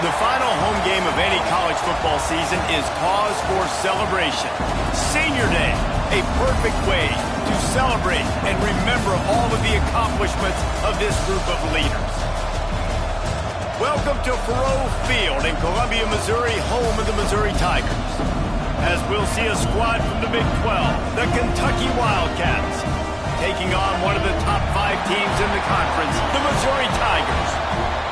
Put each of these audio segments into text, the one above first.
The final home game of any college football season is cause for celebration. Senior Day, a perfect way to celebrate and remember all of the accomplishments of this group of leaders. Welcome to Faurot Field in Columbia, Missouri, home of the Missouri Tigers. As we'll see a squad from the Big 12, the Kentucky Wildcats, taking on one of the top 5 teams in the conference, the Missouri Tigers.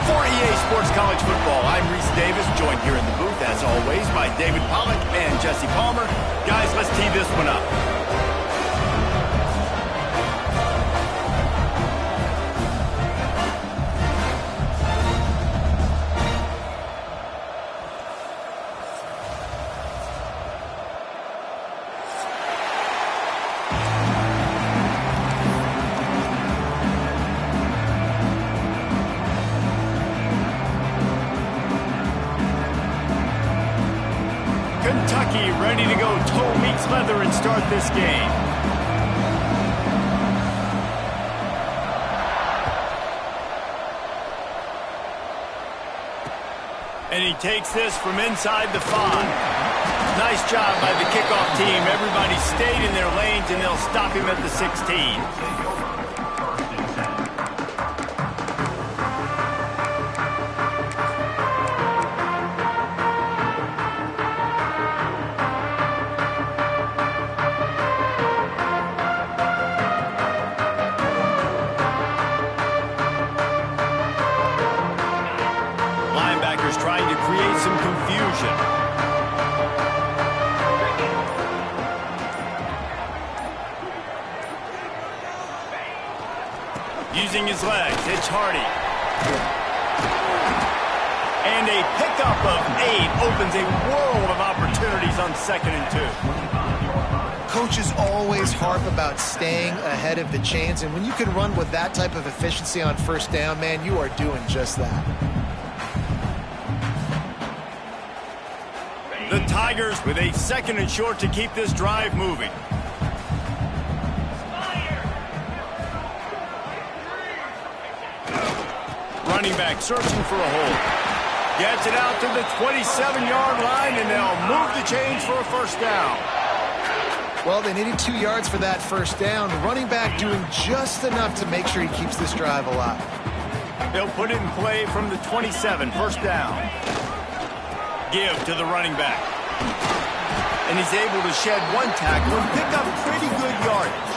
For EA Sports College Football, I'm Reese Davis, joined here in the booth, as always, by David Pollack and Jesse Palmer. Guys, let's tee this one up. Kentucky ready to go toe meets leather and start this game. And he takes this from inside the 5. Nice job by the kickoff team. Everybody stayed in their lanes, and they'll stop him at the 16. Trying to create some confusion. Using his legs, it's Hardy. And a pickup of 8 opens a world of opportunities on 2nd and 2. Coaches always harp about staying ahead of the chains, and when you can run with that type of efficiency on 1st down, man, you are doing just that. The Tigers with a 2nd and short to keep this drive moving. Running back searching for a hole. Gets it out to the 27-yard line, and they'll move the chains for a 1st down. Well, they needed 2 yards for that 1st down. The running back doing just enough to make sure he keeps this drive alive. They'll put it in play from the 27, 1st down. Give to the running back. And he's able to shed 1 tackle and pick up pretty good yardage.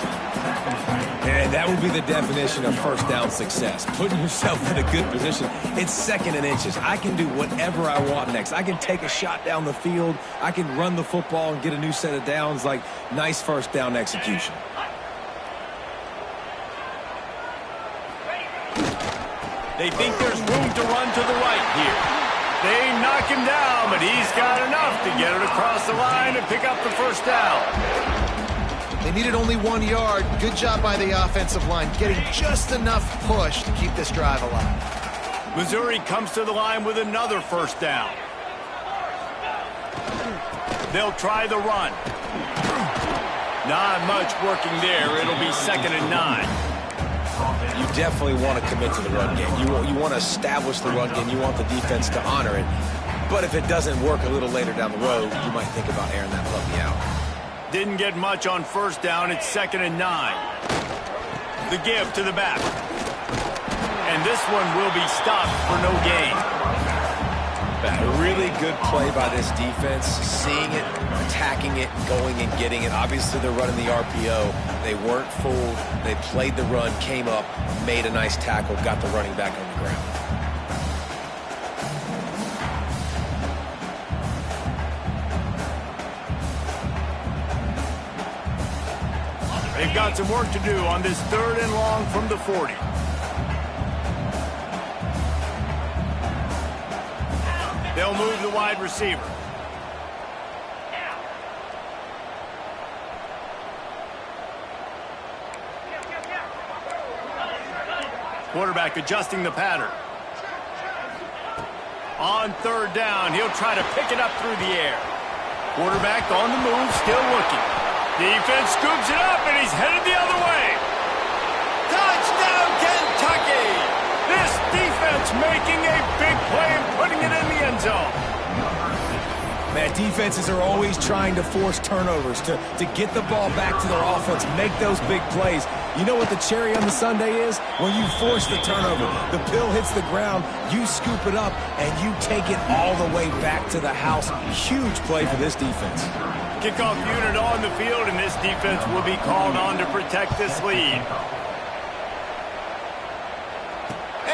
And that would be the definition of 1st down success. Putting yourself in a good position. It's 2nd and inches. I can do whatever I want next. I can take a shot down the field. I can run the football and get a new set of downs. Like, nice 1st down execution. They think there's room to run to the right here. They knock him down, but he's got enough to get it across the line and pick up the 1st down. They needed only 1 yard. Good job by the offensive line, getting just enough push to keep this drive alive. Missouri comes to the line with another 1st down. They'll try the run. Not much working there. It'll be 2nd and 9. You definitely want to commit to the run game. You want to establish the run game. You want the defense to honor it. But if it doesn't work a little later down the road, you might think about airing that puppy out. Didn't get much on 1st down. It's 2nd and 9. The give to the back. And this one will be stopped for no gain. A really good play by this defense, seeing it, attacking it, going and getting it. Obviously, they're running the RPO. They weren't fooled. They played the run, came up, made a nice tackle, got the running back on the ground. They've got some work to do on this 3rd and long from the 40. They'll move the wide receiver. Quarterback adjusting the pattern. On 3rd down, he'll try to pick it up through the air. Quarterback on the move, still looking. Defense scoops it up, and he's headed the other way. Touchdown, Kentucky! This defense making a big play and putting it in the end zone. Man, defenses are always trying to force turnovers, to get the ball back to their offense, make those big plays. You know what the cherry on the sundae is? When you force the turnover, the pill hits the ground, you scoop it up, and you take it all the way back to the house. Huge play for this defense. Kickoff unit on the field, and this defense will be called on to protect this lead.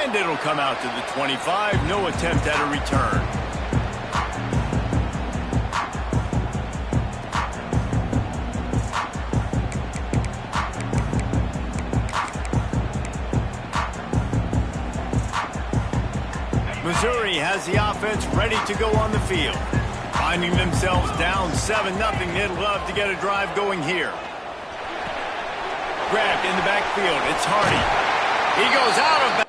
And it'll come out to the 25. No attempt at a return. Missouri has the offense ready to go on the field. Finding themselves down 7-0, they'd love to get a drive going here. Grabbed in the backfield, it's Hardy. He goes out of bounds.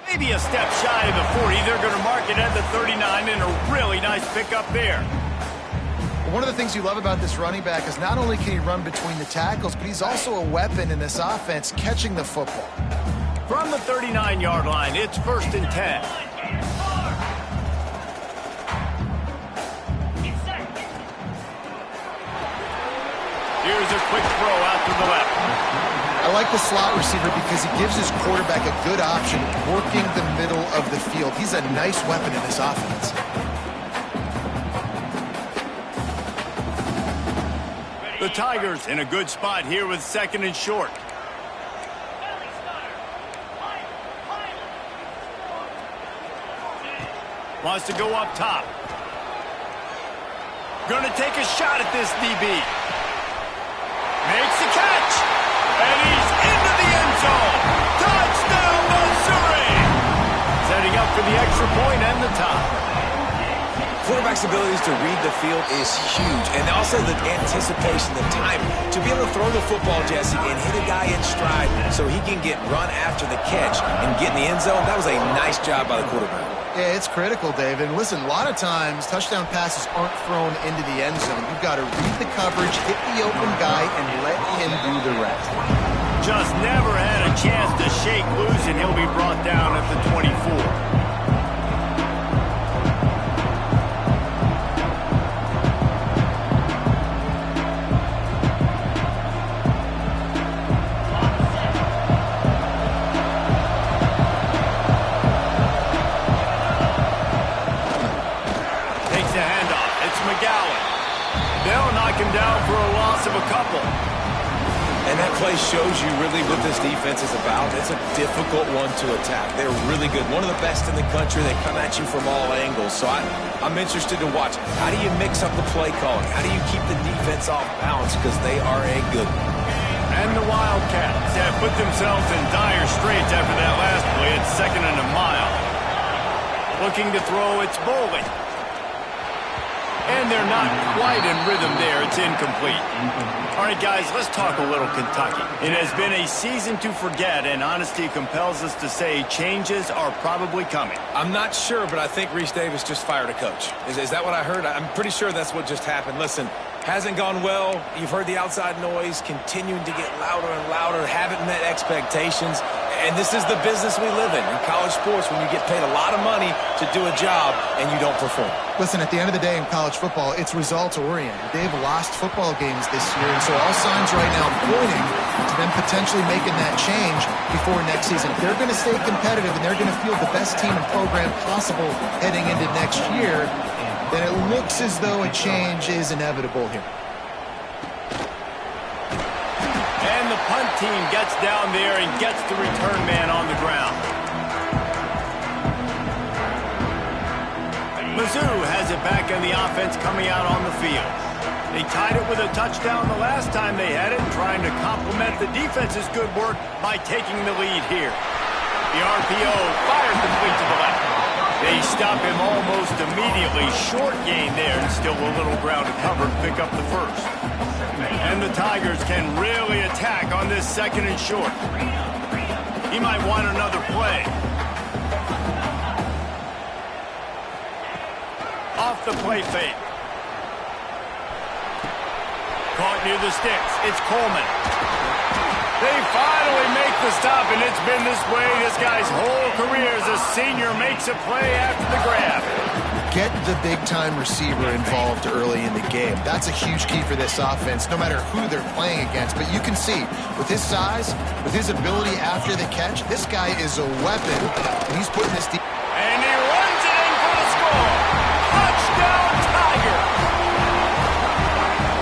Maybe a step shy of the 40. They're going to mark it at the 39, and a really nice pickup there. One of the things you love about this running back is not only can he run between the tackles, but he's also a weapon in this offense, catching the football. From the 39-yard line, it's 1st and 10. Here's a quick throw out to the left. I like the slot receiver because he gives his quarterback a good option working the middle of the field. He's a nice weapon in this offense. The Tigers in a good spot here with 2nd and short. Wants to go up top. Going to take a shot at this DB. Makes the catch. And he's into the end zone. Touchdown, Missouri! Setting up for the extra point and the top. Quarterback's abilities to read the field is huge. And also the anticipation, the time to be able to throw the football, Jesse, and hit a guy in stride so he can get run after the catch and get in the end zone. That was a nice job by the quarterback. Yeah, it's critical, David. And listen, a lot of times touchdown passes aren't thrown into the end zone. You've got to read the coverage, hit the open guy, and let him do the rest. Just never had a chance to shake loose, and he'll be brought down at the 24. Him down for a loss of a couple. And that play shows you really what this defense is about. It's a difficult one to attack. They're really good. One of the best in the country. They come at you from all angles. So I'm interested to watch. How do you mix up the play calling? How do you keep the defense off balance? Because they are a good one. And the Wildcats have put themselves in dire straits after that last play. It's 2nd and a mile. Looking to throw, it's Bowling. And they're not quite in rhythm there. It's incomplete. All right, guys, let's talk a little Kentucky. It has been a season to forget, and honesty compels us to say changes are probably coming. I'm not sure, but I think Reese Davis just fired a coach. Is that what I heard? I'm pretty sure that's what just happened. Listen, hasn't gone well. You've heard the outside noise continuing to get louder and louder. Haven't met expectations. And this is the business we live in college sports, when you get paid a lot of money to do a job and you don't perform. Listen, at the end of the day in college football, it's results-oriented. They've lost football games this year, and so all signs right now pointing to them potentially making that change before next season. If they're going to stay competitive and they're going to field the best team and program possible heading into next year, then it looks as though a change is inevitable here. And the punt team gets down there and gets the return man on the ground. Mizzou has it back in the offense coming out on the field. They tied it with a touchdown the last time they had it, trying to complement the defense's good work by taking the lead here. The RPO fired complete to the left. They stop him almost immediately. Short gain there, and still a little ground to cover to pick up the first. And the Tigers can really attack on this second and short. He might want another play. Off the play fake. Caught near the sticks. It's Coleman. They finally make the stop, and it's been this way this guy's whole career as a senior. Makes a play after the grab. Get the big-time receiver involved early in the game. That's a huge key for this offense, no matter who they're playing against. But you can see, with his size, with his ability after the catch, this guy is a weapon, and he's putting this deep. And he runs it in for the score. Touchdown, Tiger!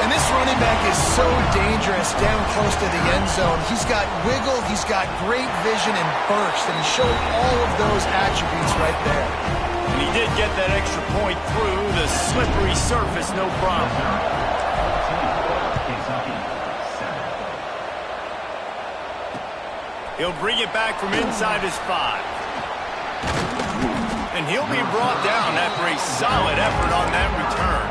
And this running back is so dangerous down close to the end zone. He's got wiggle, he's got great vision and burst, and he showed all of those attributes right there. And he did get that extra point through the slippery surface, no problem. He'll bring it back from inside his 5. And he'll be brought down after a solid effort on that return.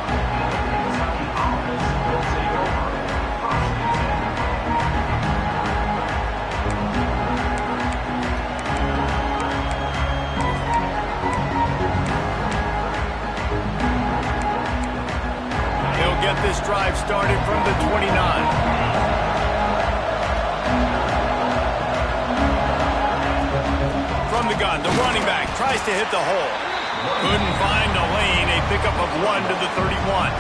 Get this drive started from the 29. From the gun, the running back tries to hit the hole. Couldn't find a lane. A pickup of 1 to the 31.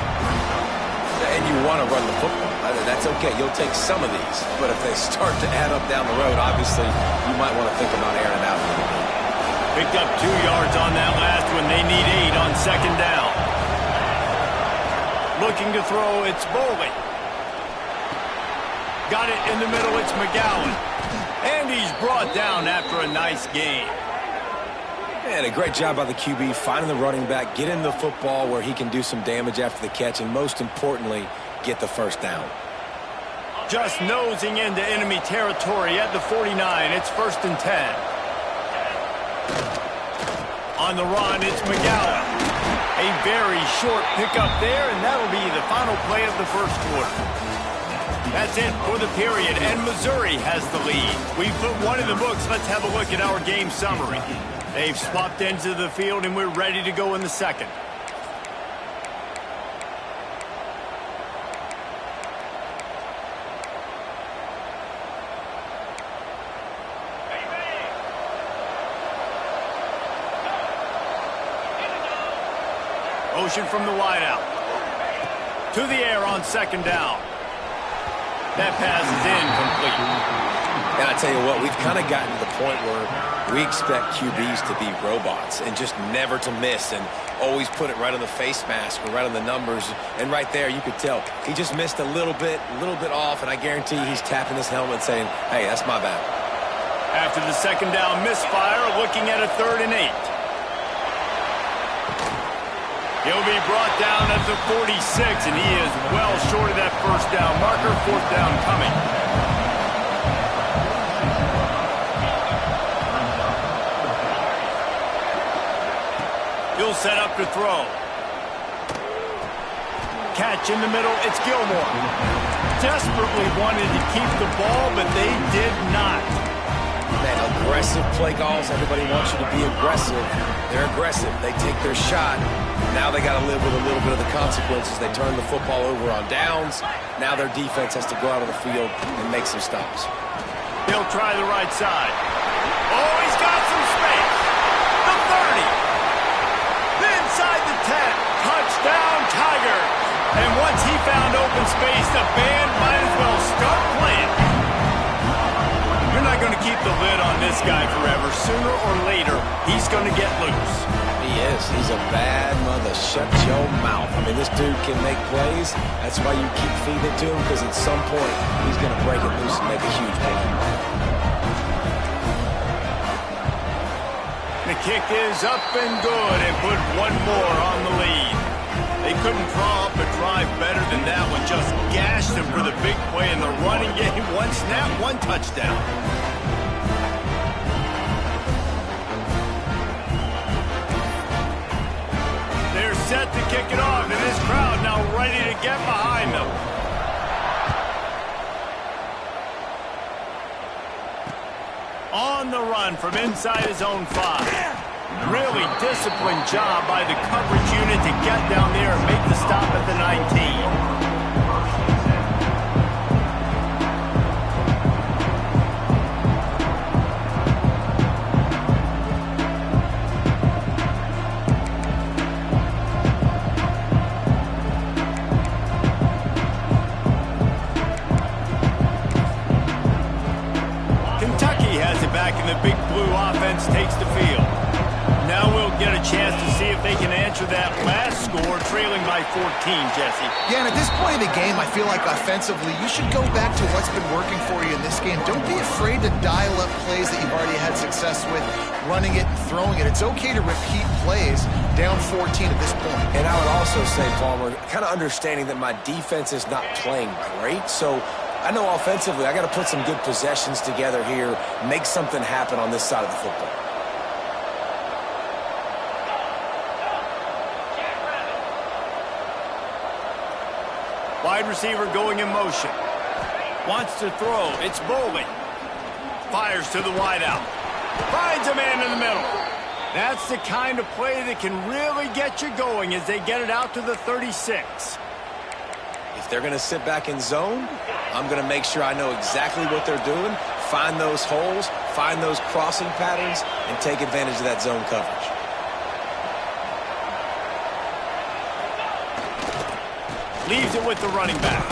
And you want to run the football. That's okay. You'll take some of these. But if they start to add up down the road, obviously, you might want to think about airing it out a little bit. Picked up 2 yards on that last one. They need 8 on second down. Looking to throw, it's Boley. Got it in the middle, it's McGowan. And he's brought down after a nice gain. And a great job by the QB, finding the running back, getting the football where he can do some damage after the catch, and most importantly, get the first down. Just nosing into enemy territory at the 49. It's 1st and 10. On the run, it's McGowan. A very short pickup there, and that'll be the final play of the first quarter. That's it for the period, and Missouri has the lead. We've put one in the books. Let's have a look at our game summary. They've swapped ends of the field, and we're ready to go in the second. Motion from the wideout. To the air on second down. That pass is incomplete. And I tell you what, we've kind of gotten to the point where we expect QBs to be robots and just never to miss and always put it right on the face mask or right on the numbers. And right there, you could tell he just missed a little bit off, and I guarantee he's tapping his helmet saying, hey, that's my bad. After the second down misfire, looking at a 3rd and 8. He'll be brought down at the 46, and he is well short of that first down marker. 4th down coming. He'll set up to throw. Catch in the middle. It's Gilmore. Desperately wanted to keep the ball, but they did not. Man, aggressive play calls. Everybody wants you to be aggressive. They're aggressive. They take their shot. Now they got to live with a little bit of the consequences. They turn the football over on downs. Now their defense has to go out on the field and make some stops. He'll try the right side. Oh, he's got some space. The 30. Inside the 10. Touchdown, Tigers. And once he found open space, the band might as well start playing. You're not going to keep the lid on this guy forever. Sooner or later, he's going to get loose. He is. He's a bad mother. Shut your mouth. I mean, this dude can make plays. That's why you keep feeding it to him, because at some point, he's going to break it loose and make a huge play. The kick is up and good and put one more on the lead. They couldn't draw up a drive better than that one. Just gashed them for the big play in the running game. One snap, one touchdown. They're set to kick it off, and this crowd now ready to get behind them. On the run from inside his own 5. Really disciplined job by the coverage unit to get down there and make the stop at the 19. Kentucky has it back, and the big blue offense takes the field. Now we'll get a chance to see if they can answer that last score, trailing by 14, Jesse. Yeah, and at this point in the game, I feel like offensively, you should go back to what's been working for you in this game. Don't be afraid to dial up plays that you've already had success with, running it and throwing it. It's okay to repeat plays down 14 at this point. And I would also say, Palmer, kind of understanding that my defense is not playing great, so I know offensively I got to put some good possessions together here, make something happen on this side of the football. Wide receiver going in motion. Wants to throw. It's Bowling. Fires to the wideout. Finds a man in the middle. That's the kind of play that can really get you going as they get it out to the 36. If they're going to sit back in zone, I'm going to make sure I know exactly what they're doing, find those holes, find those crossing patterns, and take advantage of that zone coverage. Leaves it with the running back.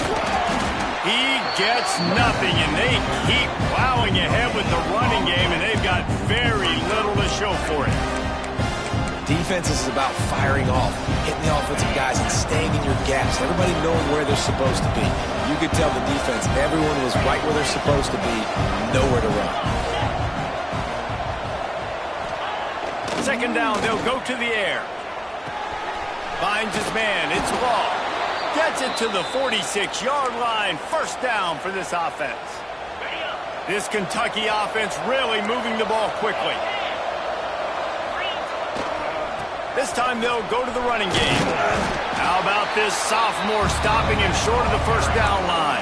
He gets nothing, and they keep plowing ahead with the running game, and they've got very little to show for it. Defense is about firing off, hitting the offensive guys, and staying in your gaps. Everybody knowing where they're supposed to be. You could tell the defense, everyone was right where they're supposed to be, nowhere to run. Second down, they'll go to the air. Finds his man, it's Law. Gets it to the 46-yard line. First down for this offense. This Kentucky offense really moving the ball quickly. This time they'll go to the running game. How about this sophomore stopping him short of the first down line?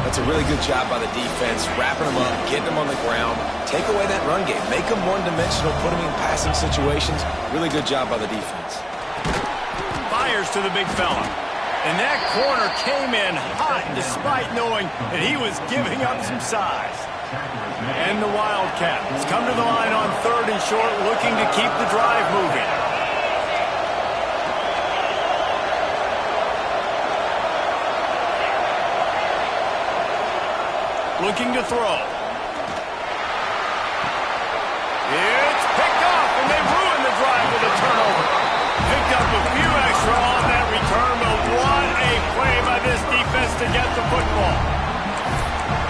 That's a really good job by the defense, wrapping them up, getting them on the ground, take away that run game, make them one-dimensional, put them in passing situations. Really good job by the defense. Fires to the big fella. And that corner came in hot despite knowing that he was giving up some size. And the Wildcats come to the line on 3rd and short, looking to keep the drive moving. Looking to throw. It's picked off, and they ruin the drive with a turnover. Picked up a few extra on that return, but what a play by this defense to get the football.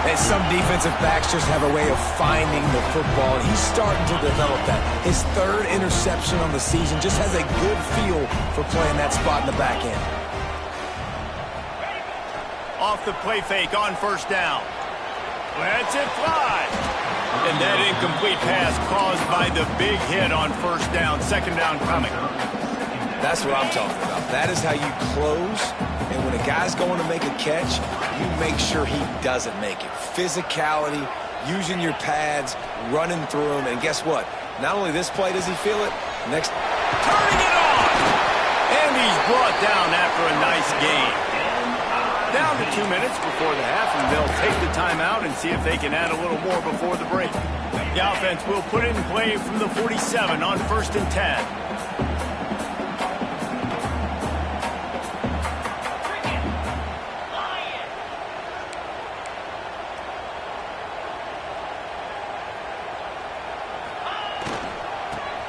And some defensive backs just have a way of finding the football, and he's starting to develop that. His 3rd interception on the season, just has a good feel for playing that spot in the back end. Off the play fake on first down. Lets it fly. And that incomplete pass caused by the big hit on first down. Second down coming. That's what I'm talking about. That is how you close. And when a guy's going to make a catch, you make sure he doesn't make it. Physicality, using your pads, running through them. And guess what? Not only this play does he feel it, next. Turning it on! And he's brought down after a nice game. Down to 2 minutes before the half, and they'll take the timeout and see if they can add a little more before the break. The offense will put it in play from the 47 on 1st and 10.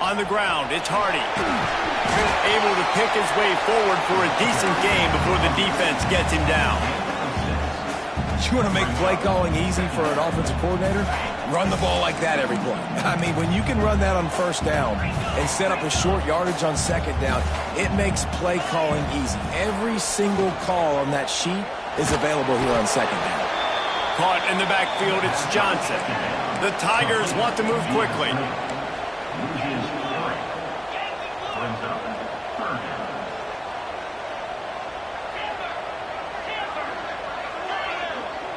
On the ground, it's Hardy. Able to pick his way forward for a decent game before the defense gets him down. You want to make play calling easy for an offensive coordinator? Run the ball like that every play. I mean, when you can run that on 1st down and set up a short yardage on 2nd down, it makes play calling easy. Every single call on that sheet is available here on 2nd down. Caught in the backfield, it's Johnson. The Tigers want to move quickly.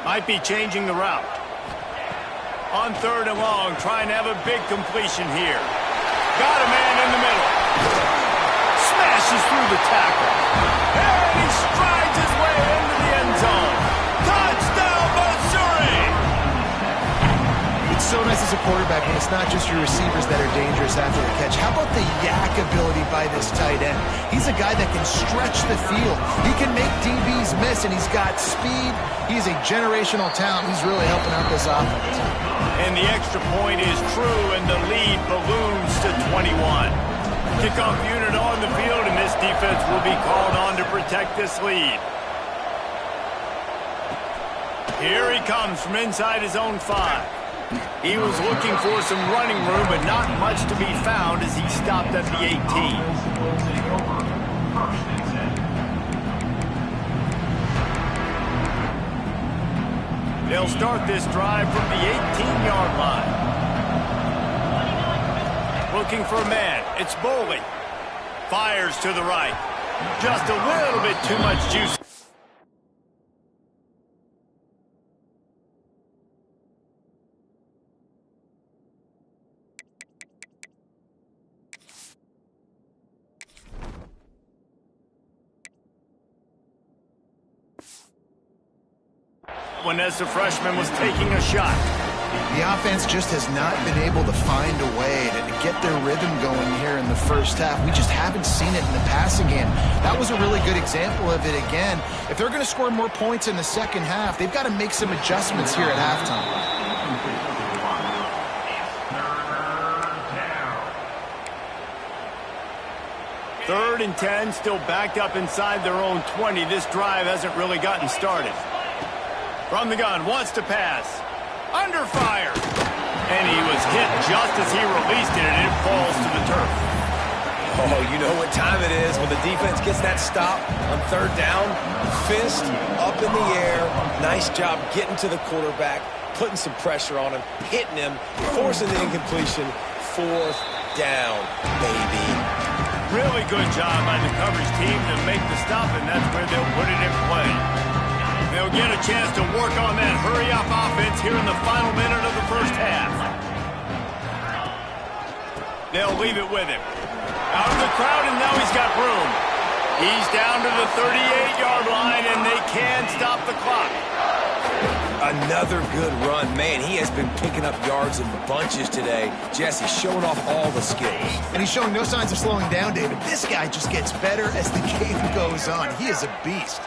Might be changing the route. On 3rd and long, trying to have a big completion here. Got a man in the middle. Smashes through the tackle. And he strides his way into the end zone. Touchdown, Missouri! It's so nice as a quarterback when it's not just your receivers that are dangerous after the catch. How about the yak ability by this tight end? He's a guy that can stretch the field. He can make DBs miss, and he's got speed. He's a generational talent. He's really helping out this offense. And the extra point is true, and the lead balloons to 21. Kickoff unit on the field, and this defense will be called on to protect this lead. Here he comes from inside his own 5. He was looking for some running room, but not much to be found as he stopped at the 18. They'll start this drive from the 18-yard line. Looking for a man. It's Boley. Fires to the right. Just a little bit too much juice. When as a freshman was taking a shot. The offense just has not been able to find a way to get their rhythm going here in the first half. We just haven't seen it in the passing game. That was a really good example of it again. If they're going to score more points in the second half, they've got to make some adjustments here at halftime. 3rd and 10, still backed up inside their own 20. This drive hasn't really gotten started. From the gun, wants to pass. Under fire. And he was hit just as he released it, and it falls to the turf. Oh, you know what time it is when the defense gets that stop on 3rd down. Fist up in the air. Nice job getting to the quarterback, putting some pressure on him, hitting him, forcing the incompletion. 4th down, baby. Really good job by the coverage team to make the stop, and that's where they'll put it in play. They'll get a chance to work on that hurry-up offense here in the final minute of the first half. They'll leave it with him. Out of the crowd, and now he's got room. He's down to the 38-yard line, and they can stop the clock. Another good run. Man, he has been picking up yards in bunches today. Jesse showing off all the skills. And he's showing no signs of slowing down, David. This guy just gets better as the game goes on. He is a beast.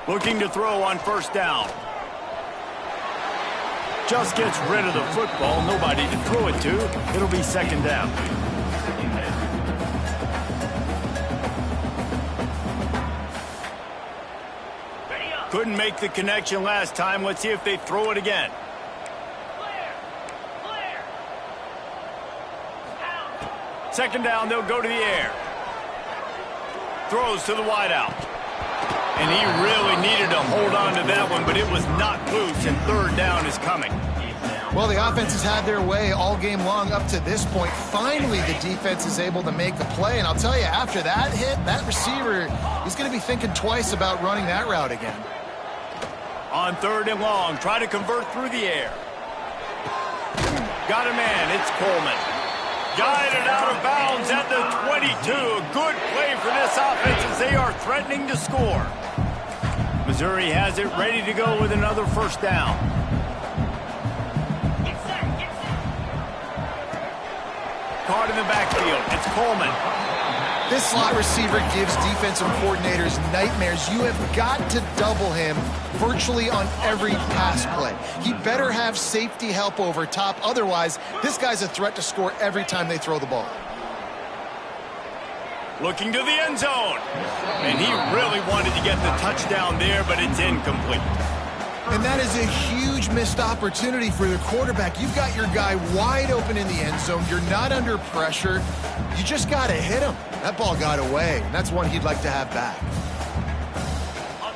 Looking to throw on 1st down. Just gets rid of the football. Nobody to throw it to. It'll be 2nd down. Couldn't make the connection last time. Let's see if they throw it again. Second down, they'll go to the air. Throws to the wideout. And he really needed to hold on to that one, but it was not loose, and 3rd down is coming. Well, the offense has had their way all game long up to this point. Finally, the defense is able to make a play, and I'll tell you, after that hit, that receiver, he's going to be thinking twice about running that route again. On 3rd and long, try to convert through the air. Got a man, it's Coleman. Guided out of bounds at the 22. A good play for this offense as they are threatening to score. Missouri has it ready to go with another first down. Caught in the backfield. It's Coleman. This slot receiver gives defensive coordinators nightmares. You have got to double him virtually on every pass play. He better have safety help over top. Otherwise, this guy's a threat to score every time they throw the ball. Looking to the end zone. And he really wanted to get the touchdown there, but it's incomplete. And that is a huge missed opportunity for the quarterback. You've got your guy wide open in the end zone. You're not under pressure. You just got to hit him. That ball got away, and that's one he'd like to have back.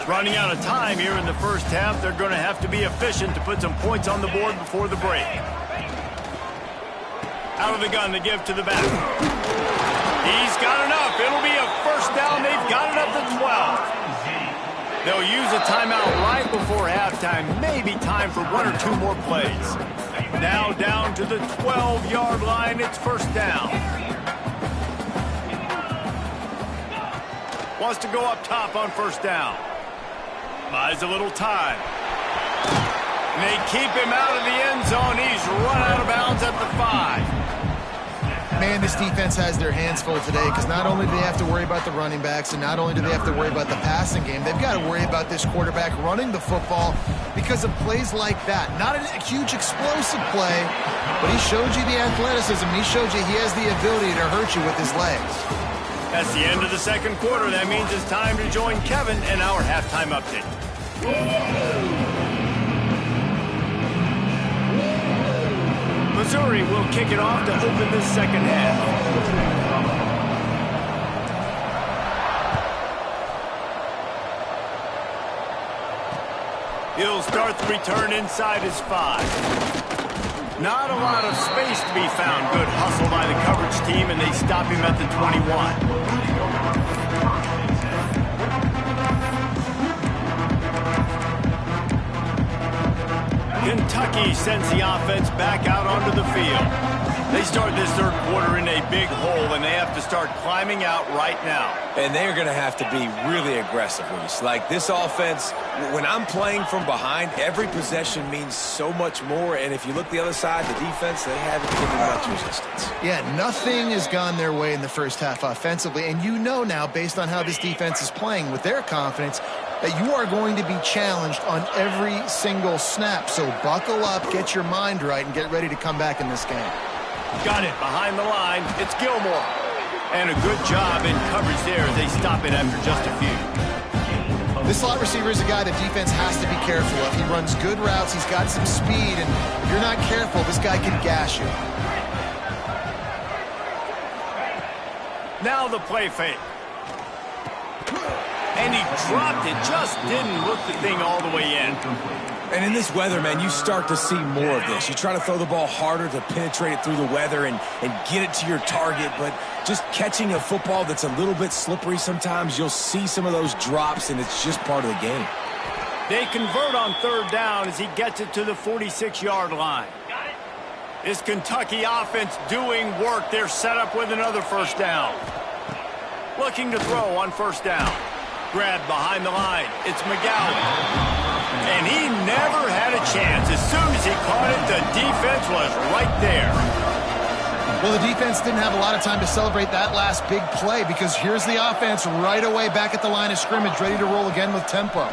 Running out of time here in the first half. They're going to have to be efficient to put some points on the board before the break. Out of the gun to give to the back. He's got enough. It'll be a first down. They've got it up to 12. They'll use a timeout right before halftime. Maybe time for one or two more plays. Now down to the 12-yard line. It's first down. Wants to go up top on first down. Buys a little time. And they keep him out of the end zone. He's run out of bounds at the 5. Man, this defense has their hands full today because not only do they have to worry about the running backs and not only do they have to worry about the passing game, they've got to worry about this quarterback running the football because of plays like that. Not a huge explosive play, but he showed you the athleticism. He showed you he has the ability to hurt you with his legs. That's the end of the second quarter. That means it's time to join Kevin in our halftime update. Missouri will kick it off to open this second half. He'll start the return inside his 5. Not a lot of space to be found. Good hustle by the coverage team, and they stop him at the 21. Kentucky sends the offense back out onto the field. They start this third quarter in a big hole, and they have to start climbing out right now. And they're going to have to be really aggressive, Reese. Like this offense, when I'm playing from behind, every possession means so much more. And if you look the other side, the defense, they haven't given much resistance. Yeah, nothing has gone their way in the first half offensively. And you know now, based on how this defense is playing with their confidence, that you are going to be challenged on every single snap. So buckle up, get your mind right, and get ready to come back in this game. Got it behind the line. It's Gilmore. And a good job in coverage there as they stop it after just a few. This slot receiver is a guy the defense has to be careful of. He runs good routes. He's got some speed. And if you're not careful, this guy can gash you. Now the play fake. And he dropped it. Just didn't look the thing all the way in. And in this weather, man, you start to see more of this. You try to throw the ball harder to penetrate it through the weather and get it to your target, but just catching a football that's a little bit slippery sometimes, you'll see some of those drops, and it's just part of the game. They convert on third down as he gets it to the 46-yard line. This Kentucky offense doing work. They're set up with another first down. Looking to throw on first down. Grab behind the line. It's McGowan. And he never had a chance. As soon as he caught it, the defense was right there. Well, the defense didn't have a lot of time to celebrate that last big play because here's the offense right away back at the line of scrimmage, ready to roll again with tempo.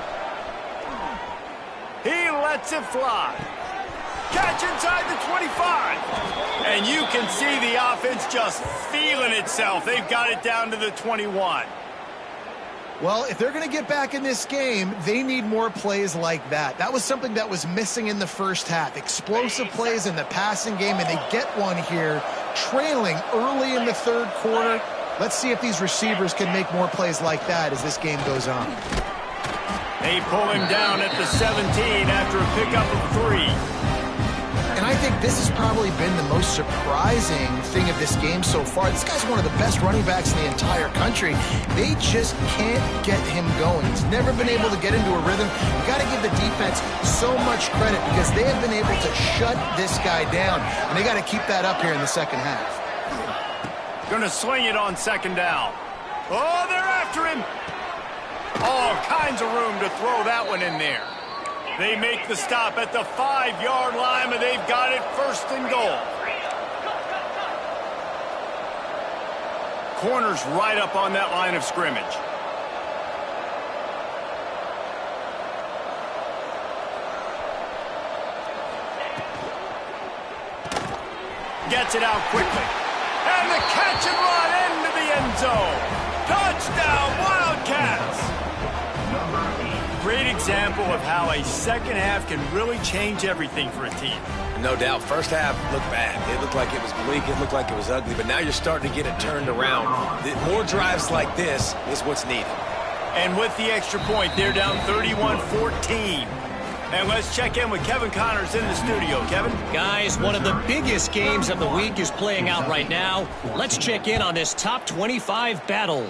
He lets it fly. Catch inside the 25. And you can see the offense just feeling itself. They've got it down to the 21. Well, if they're going to get back in this game, they need more plays like that. That was something that was missing in the first half. Explosive plays in the passing game, and they get one here, trailing early in the third quarter. Let's see if these receivers can make more plays like that as this game goes on. They pull him down at the 17 after a pickup of 3. And I think this has probably been the most surprising thing of this game so far. This guy's one of the best running backs in the entire country. They just can't get him going. He's never been able to get into a rhythm. You've got to give the defense so much credit because they have been able to shut this guy down. And they got to keep that up here in the second half. Going to swing it on second down. Oh, they're after him. All kinds of room to throw that one in there. They make the stop at the 5-yard line, and they've got it first and goal. Corner's right up on that line of scrimmage. Gets it out quickly. And the catch and run into the end zone. Touchdown, Wildcats! Great example of how a second half can really change everything for a team. No doubt. First half looked bad. It looked like it was bleak. It looked like it was ugly. But now you're starting to get it turned around. More drives like this is what's needed. And with the extra point, they're down 31-14. And let's check in with Kevin Connors in the studio. Kevin? Guys, one of the biggest games of the week is playing out right now. Let's check in on this top 25 battle.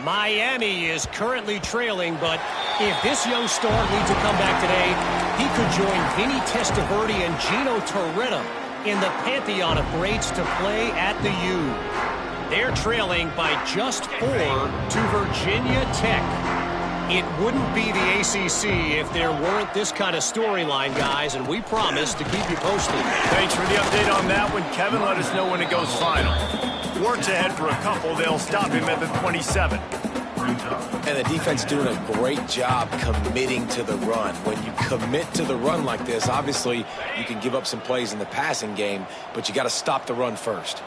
Miami is currently trailing, but if this young star leads a comeback today, he could join Vinny Testaverde and Gino Torretta in the pantheon of greats to play at the U. They're trailing by just 4 to Virginia Tech. It wouldn't be the ACC if there weren't this kind of storyline, guys, and we promise to keep you posted. Thanks for the update on that one, Kevin. Let us know when it goes final. Works ahead for a couple. They'll stop him at the 27. And the defense doing a great job committing to the run. When you commit to the run like this, obviously you can give up some plays in the passing game, but you got to stop the run first.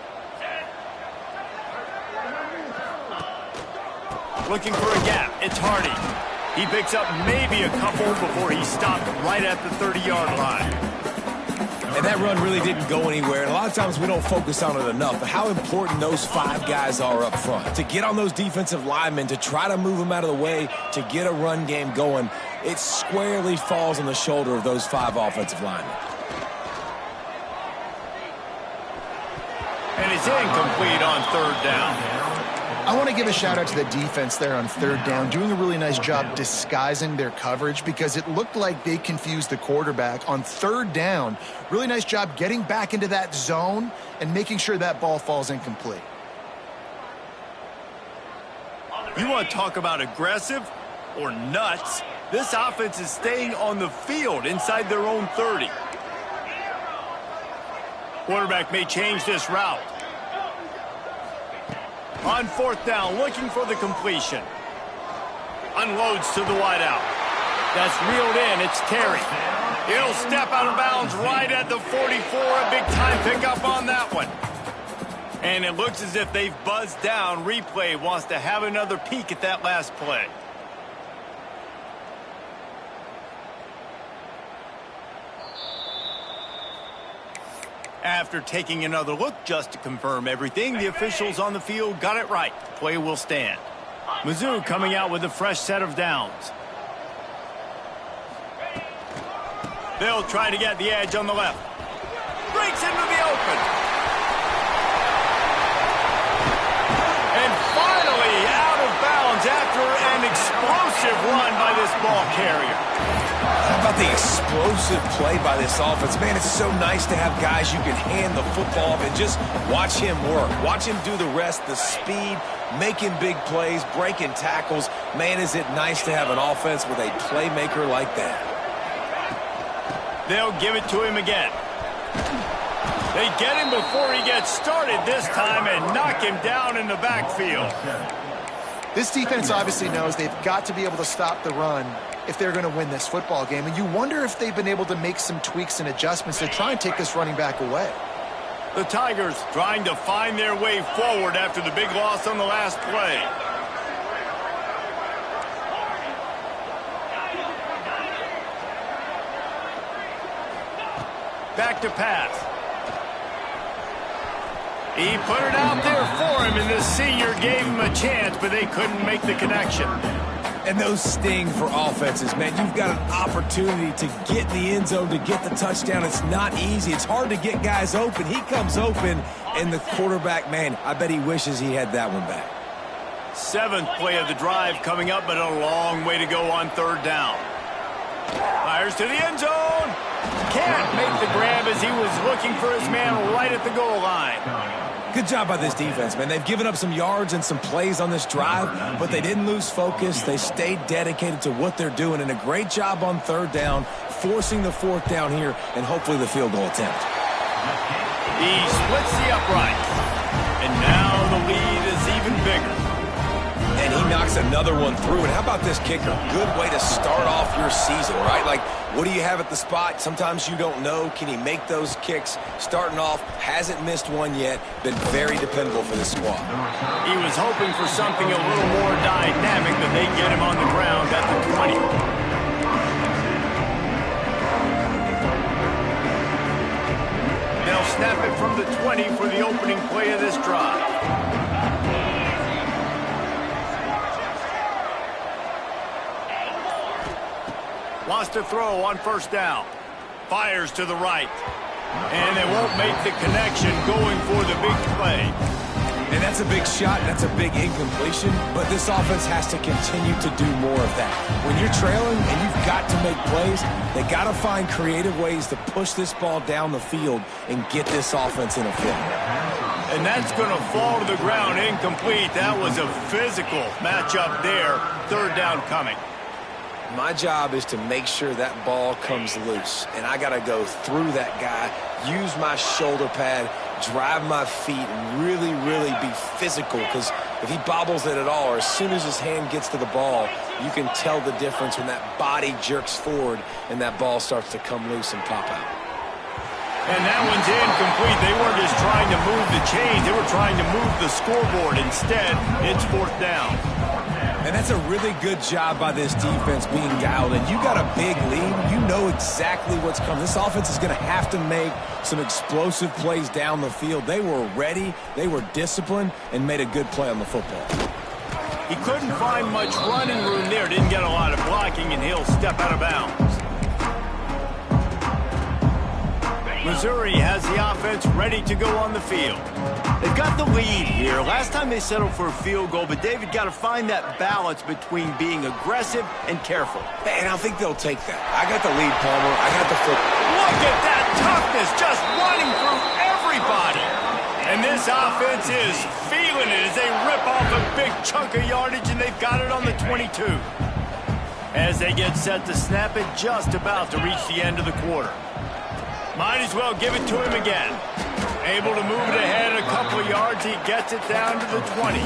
Looking for a gap. It's Hardy. He picks up maybe a couple before he stopped right at the 30-yard line. And that run really didn't go anywhere. And a lot of times we don't focus on it enough, but how important those 5 guys are up front. To get on those defensive linemen, to try to move them out of the way, to get a run game going, it squarely falls on the shoulder of those 5 offensive linemen. And it's incomplete on 3rd down. I want to give a shout out to the defense there on 3rd down, doing a really nice job disguising their coverage because it looked like they confused the quarterback on 3rd down. Really nice job getting back into that zone and making sure that ball falls incomplete. You want to talk about aggressive or nuts? This offense is staying on the field inside their own 30. Quarterback may change this route. On 4th down, looking for the completion. Unloads to the wideout. That's reeled in. It's Terry. He'll step out of bounds right at the 44. A big-time pickup on that one. And it looks as if they've buzzed down. Replay wants to have another peek at that last play. After taking another look just to confirm everything, the officials on the field got it right. Play will stand. Mizzou coming out with a fresh set of downs. They'll try to get the edge on the left. Breaks into the open. And finally out of bounds after an explosive run by this ball carrier. How about the explosive play by this offense? Man, it's so nice to have guys you can hand the football off and just watch him work. Watch him do the rest, the speed, making big plays, breaking tackles. Man, is it nice to have an offense with a playmaker like that. They'll give it to him again. They get him before he gets started this time and knock him down in the backfield. This defense obviously knows they've got to be able to stop the run if they're going to win this football game. And you wonder if they've been able to make some tweaks and adjustments to try and take this running back away. The Tigers trying to find their way forward after the big loss on the last play. Back to pass. He put it out there for him, and the senior gave him a chance, but they couldn't make the connection. And those sting for offenses, man. You've got an opportunity to get in the end zone, to get the touchdown. It's not easy. It's hard to get guys open. He comes open, and the quarterback, man, I bet he wishes he had that one back. 7th play of the drive coming up, but a long way to go on 3rd down. Fires to the end zone. Can't make the grab as he was looking for his man right at the goal line. Good job by this defense, man. They've given up some yards and some plays on this drive, but they didn't lose focus. They stayed dedicated to what they're doing, and a great job on third down, forcing the fourth down here, and hopefully the field goal attempt. He splits the upright, and now the lead is even bigger. And he knocks another one through. And how about this kicker? Good way to start off your season, right? Like, what do you have at the spot? Sometimes you don't know. Can he make those kicks? Starting off, hasn't missed one yet. Been very dependable for this squad. He was hoping for something a little more dynamic, but they get him on the ground at the 20. They'll snap it from the 20 for the opening play of this drive. Wants to throw on first down. Fires to the right. And they won't make the connection going for the big play. And that's a big shot. That's a big incompletion. But this offense has to continue to do more of that. When you're trailing and you've got to make plays, they got to find creative ways to push this ball down the field and get this offense in a flow. And that's going to fall to the ground incomplete. That was a physical matchup there. Third down coming. My job is to make sure that ball comes loose, and I got to go through that guy, use my shoulder pad, drive my feet, and really, really be physical, because if he bobbles it at all, or as soon as his hand gets to the ball, you can tell the difference when that body jerks forward and that ball starts to come loose and pop out. And that one's incomplete. They weren't just trying to move the chains. They were trying to move the scoreboard. Instead, it's fourth down. And that's a really good job by this defense being dialed in. You got a big lead. You know exactly what's coming. This offense is going to have to make some explosive plays down the field. They were ready, they were disciplined, and made a good play on the football. He couldn't find much running room there. Didn't get a lot of blocking, and he'll step out of bounds. Missouri has the offense ready to go on the field. They've got the lead here. Last time they settled for a field goal, but David got to find that balance between being aggressive and careful. And I think they'll take that. I got the lead, Palmer. I got the foot. Look at that toughness, just running through everybody. And this offense is feeling it as they rip off a big chunk of yardage, and they've got it on the 22. As they get set to snap it, just about to reach the end of the quarter. Might as well give it to him again. Able to move it ahead a couple of yards. He gets it down to the 20.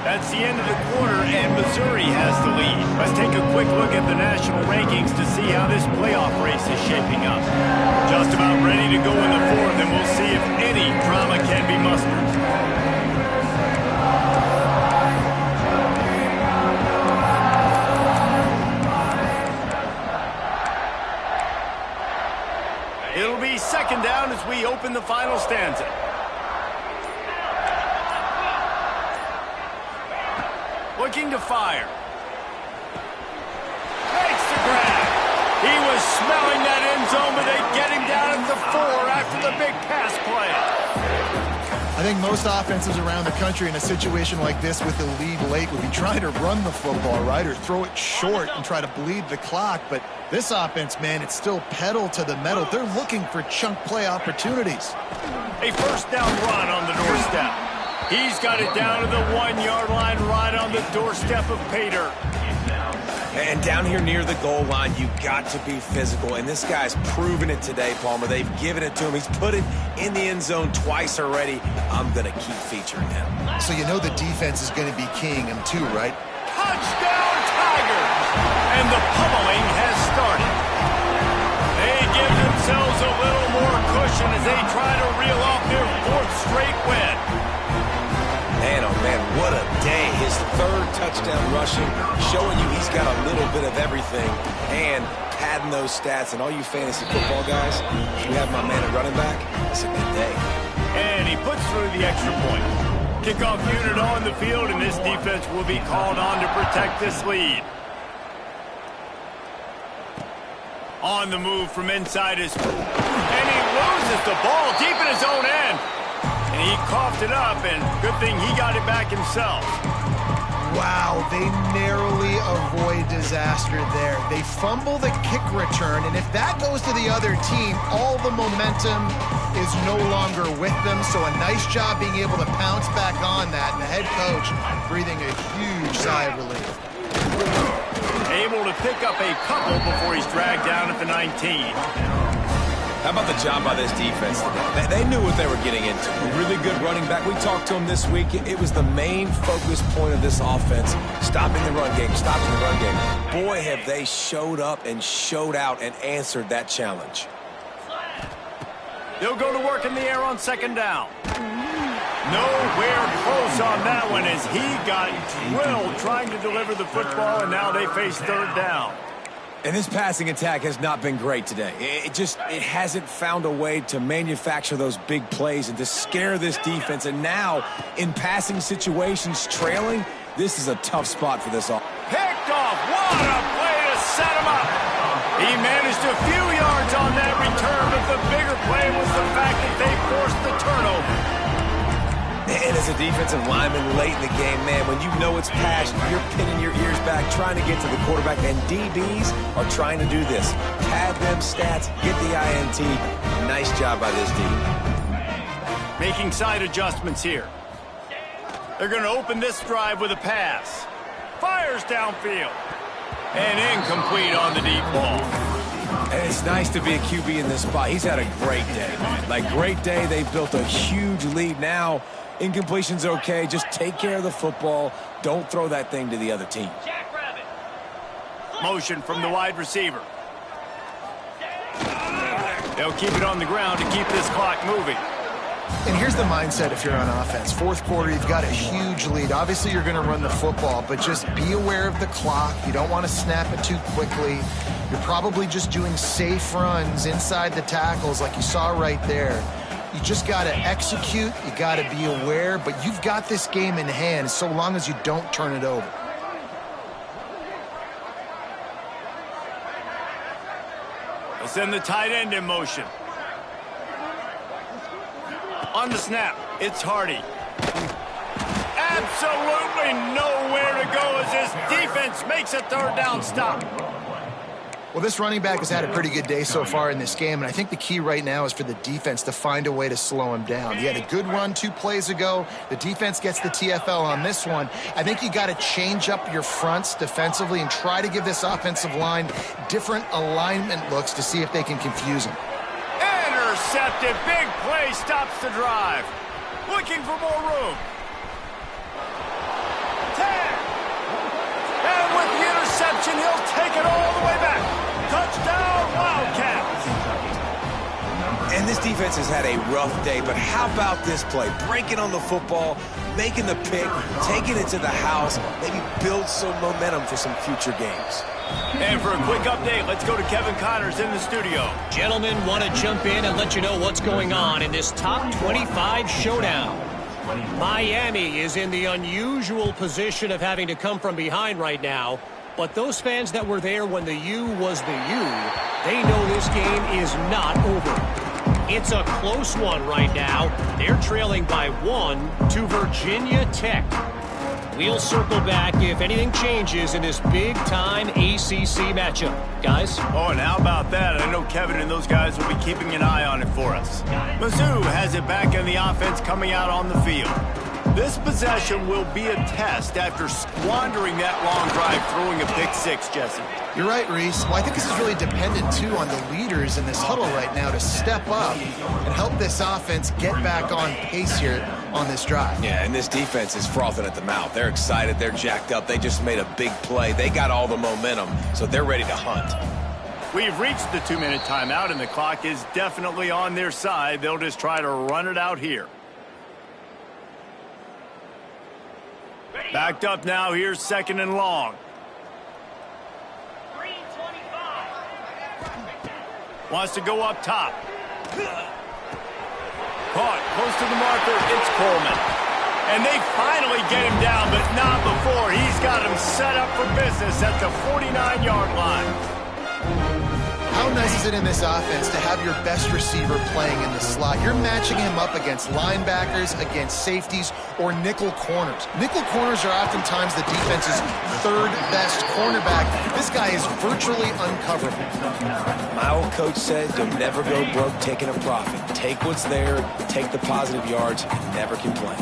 That's the end of the quarter, and Missouri has the lead. Let's take a quick look at the national rankings to see how this playoff race is shaping up. Just about ready to go in the fourth, and we'll see if any drama can be mustered. It'll be second down as we open the final stanza. Looking to fire. Makes the grab. He was smelling that end zone, but they get him down at the 4 after the big pass play. I think most offenses around the country in a situation like this with the lead late would be trying to run the football, right, or throw it short and try to bleed the clock. But this offense, man, it's still pedal to the metal. They're looking for chunk play opportunities. A first down run on the doorstep. He's got it down to the 1-yard line, right on the doorstep of Pater. And down here near the goal line, you got to be physical. And this guy's proven it today, Palmer. They've given it to him. He's put it in the end zone twice already. I'm going to keep featuring him. So you know the defense is going to be keying him too, right? Touchdown, Tigers! And the pummeling has started. They give themselves a little more cushion as they try to reel off their fourth straight win. Man, oh man, what a day. His third touchdown rushing, showing you he's got a little bit of everything and padding those stats. And all you fantasy football guys, if you have my man at running back, it's a good day. And he puts through the extra point. Kickoff unit on the field, and this defense will be called on to protect this lead. On the move from inside his... And he loses the ball deep in his own end. And he coughed it up, and good thing he got it back himself. Wow, they narrowly avoid disaster there. They fumble the kick return, and if that goes to the other team, all the momentum is no longer with them. So a nice job being able to pounce back on that, and the head coach breathing a huge sigh of relief. Able to pick up a couple before he's dragged down at the 19. How about the job by this defense today? They knew what they were getting into. A really good running back. We talked to him this week. It was the main focus point of this offense. Stopping the run game, stopping the run game. Boy, have they showed up and showed out and answered that challenge. They'll go to work in the air on second down. Nowhere close on that one as he got drilled trying to deliver the football, and now they face third down. And this passing attack has not been great today. It hasn't found a way to manufacture those big plays and to scare this defense. And now, in passing situations, trailing, this is a tough spot for this offense. Picked off. What a play to set him up. He managed a few yards on that return, but the bigger play was the fact that they forced the turnover. And as a defensive lineman late in the game, man, when you know it's pass, you're pinning your ears back, trying to get to the quarterback, and DBs are trying to do this. Pad them stats, get the INT. Nice job by this D. Making side adjustments here. They're going to open this drive with a pass. Fires downfield. And incomplete on the deep ball. And it's nice to be a QB in this spot. He's had a great day, man. Like, great day. They've built a huge lead now. Incompletion's okay. Just take care of the football. Don't throw that thing to the other team. Motion from the wide receiver. They'll keep it on the ground to keep this clock moving. And here's the mindset if you're on offense. Fourth quarter, you've got a huge lead. Obviously, you're going to run the football, but just be aware of the clock. You don't want to snap it too quickly. You're probably just doing safe runs inside the tackles like you saw right there. You just got to execute. You got to be aware, but you've got this game in hand so long as you don't turn it over. They'll send the tight end in motion. On the snap, it's Hardy. Absolutely nowhere to go as this defense makes a third down stop. Well, this running back has had a pretty good day so far in this game, and I think the key right now is for the defense to find a way to slow him down. He had a good run 2 plays ago. The defense gets the TFL on this one. I think you got to change up your fronts defensively and try to give this offensive line different alignment looks to see if they can confuse him. Intercepted. Big play stops the drive. Looking for more room. 10. And with the interception, he'll take it all the way back. Touchdown, Wildcats. And this defense has had a rough day, but how about this play? Breaking on the football, making the pick, taking it to the house, maybe build some momentum for some future games. And for a quick update, let's go to Kevin Connors in the studio. Gentlemen, want to jump in and let you know what's going on in this top 25 showdown. Miami is in the unusual position of having to come from behind right now. But those fans that were there when the U was the U, they know this game is not over. It's a close one right now. They're trailing by 1 to Virginia Tech. We'll circle back if anything changes in this big-time ACC matchup. Guys? Oh, and how about that? I know Kevin and those guys will be keeping an eye on it for us. Mizzou has it back in the offense coming out on the field. This possession will be a test after squandering that long drive, throwing a pick 6, Jesse. You're right, Reese. Well, I think this is really dependent, too, on the leaders in this huddle right now to step up and help this offense get back on pace here on this drive. Yeah, and this defense is frothing at the mouth. They're excited. They're jacked up. They just made a big play. They got all the momentum, so they're ready to hunt. We've reached the 2-minute timeout, and the clock is definitely on their side. They'll just try to run it out here. Backed up now. Here's 2nd and long. Wants to go up top. Caught close to the marker. It's Coleman. And they finally get him down, but not before. He's got him set up for business at the 49-yard line. How How nice is it in this offense to have your best receiver playing in the slot? You're matching him up against linebackers, against safeties, or nickel corners. Nickel corners are oftentimes the defense's third best cornerback. This guy is virtually uncoverable. My old coach said you'll never go broke taking a profit. Take what's there, take the positive yards, and never complain.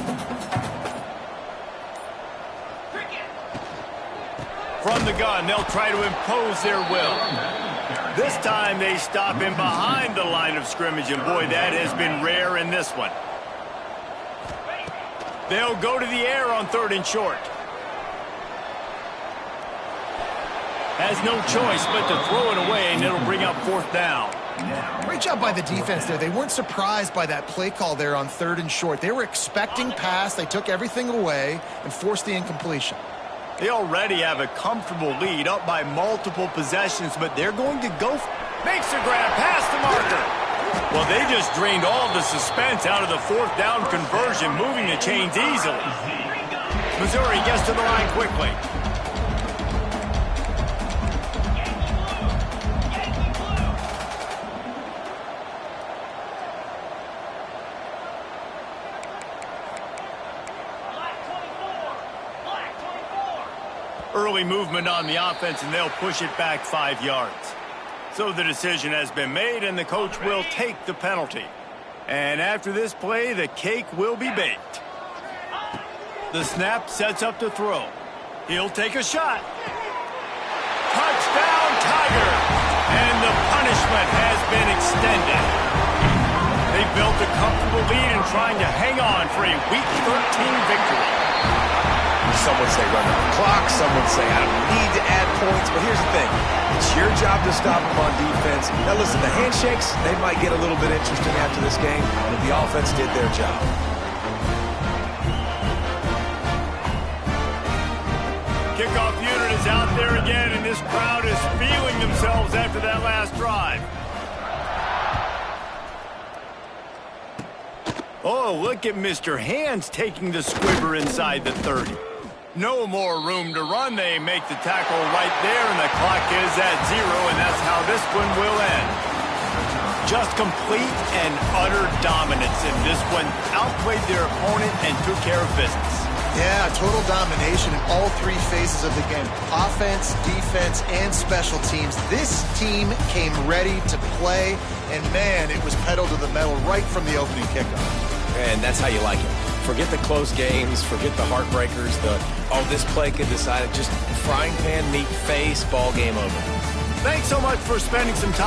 From the gun, they'll try to impose their will. This time they stop him behind the line of scrimmage, and boy, that has been rare in this one. They'll go to the air on 3rd and short. Has no choice but to throw it away, and it'll bring up 4th down. Great job by the defense there. They weren't surprised by that play call there on 3rd and short. They were expecting pass. They took everything away and forced the incompletion. They already have a comfortable lead, up by multiple possessions, but they're going to go. Makes a grab past the marker. Well, they just drained all the suspense out of the 4th down conversion, moving the chains easily. Missouri gets to the line quickly. Early movement on the offense, and they'll push it back 5 yards. So the decision has been made, and the coach will take the penalty. And after this play, the cake will be baked. The snap sets up to throw. He'll take a shot. Touchdown, Tiger! And the punishment has been extended. They built a comfortable lead and trying to hang on for a Week 13 victory. Some would say run the clock. Some would say I don't need to add points. But here's the thing. It's your job to stop them on defense. Now, listen, the handshakes, they might get a little bit interesting after this game, but the offense did their job. Kickoff unit is out there again, and this crowd is feeling themselves after that last drive. Oh, look at Mr. Hands taking the squibber inside the 30. No more room to run. They make the tackle right there, and the clock is at 0, and that's how this one will end. Just complete and utter dominance in this one. Outplayed their opponent and took care of business. Yeah, total domination in all 3 phases of the game. Offense, defense, and special teams. This team came ready to play, and man, it was pedal to the metal right from the opening kickoff. And that's how you like it. Forget the close games, forget the heartbreakers, this play could decide it. Just frying pan, meat face, ball game over. Thanks so much for spending some time.